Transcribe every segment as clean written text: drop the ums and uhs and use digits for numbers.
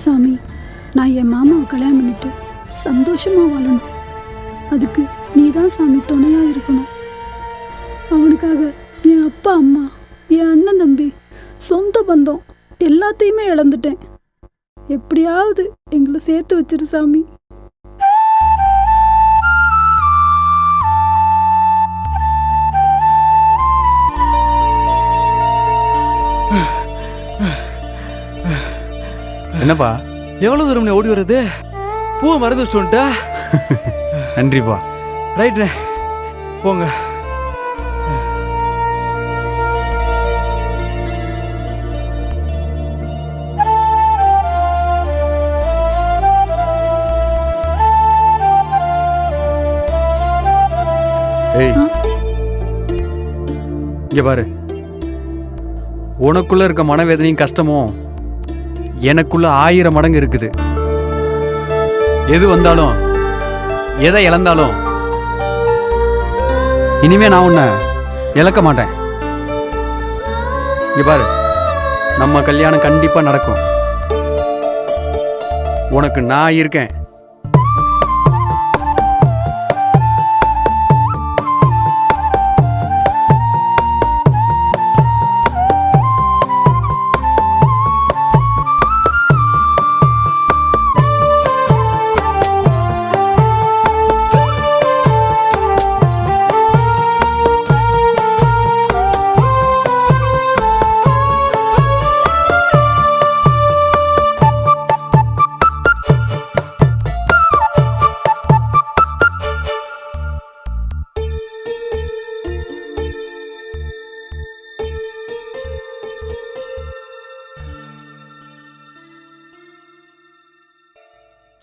சாமி, நான் என் மாமாவை கல்யாணம் பண்ணிட்டு சந்தோஷமாக வாழணும். அதுக்கு நீ தான் சாமி துணையாக இருக்கணும். அவனுக்காக என் அப்பா அம்மா, என் அண்ணன் தம்பி, சொந்த பந்தம் எல்லாத்தையுமே இழந்துட்டேன். எப்படியாவது எங்களை சேர்த்து வச்சிரு சாமி. என்னப்பா, எவ்வளவு தூரம் ஓடி வருது? பூவை மறந்து வச்சுட்டா. நன்றிப்பா. ரைட்ண்ணே, போங்க. ஏய், இங்க பாரு. உனக்குள்ள இருக்க மனவேதனையும் கஷ்டமும் எனக்குள்ள 1000 மடங்கு இருக்குது. எது வந்தாலும் எதை இழந்தாலும் இனிமே நான் உன்னை இழக்க மாட்டேன். இங்க பாரு, நம்ம கல்யாணம் கண்டிப்பா நடக்கும். உனக்கு நான் இருக்கேன்.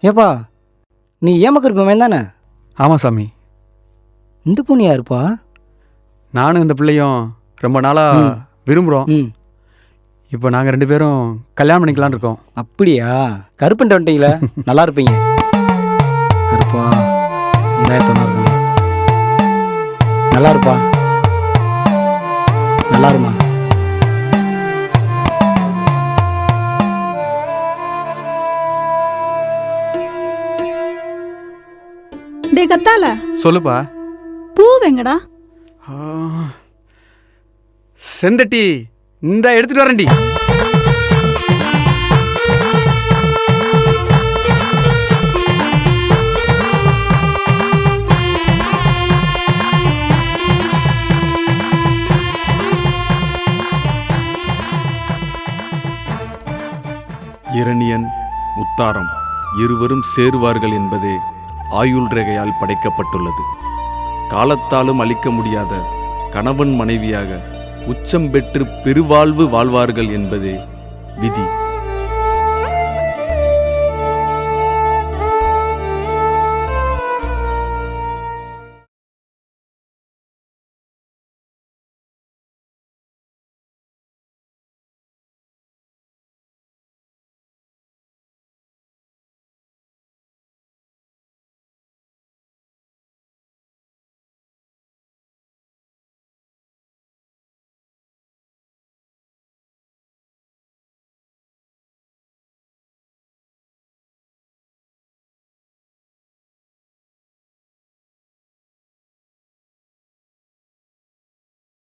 ஏப்பா, நீ ஏமக்கு இருப்பவன் தானே? ஆமா சாமி. இந்த பொண்ணு யாருப்பா? நானும் இந்த பிள்ளையும் ரொம்ப நாளா விரும்புகிறோம். இப்போ நாங்கள் 2 பேரும் கல்யாணம் பண்ணிக்கலான்னு இருக்கோம். அப்படியா? கருப்பன்ட்டு வந்துட்டீங்களா? நல்லா இருப்பீங்க. கருப்பா, இதாயத்தமாக இருக்கணும். நல்லா இருப்பா, நல்லா இருமா. டே கத்தால, சொல்லுப்பா. பூ வெங்கடா. செந்தட்டி, இந்த எடுத்துட்டு வரேன்டி. இரணியன், முத்தாரம் இருவரும் சேருவார்கள் என்பதே ஆயுள் ரேகையால் படைக்கப்பட்டுள்ளது. காலத்தாலும் அழிக்க முடியாத கணவன் மனைவியாக உச்சம் பெற்று பெருவாழ்வு வாழ்வார்கள் என்பதே விதி.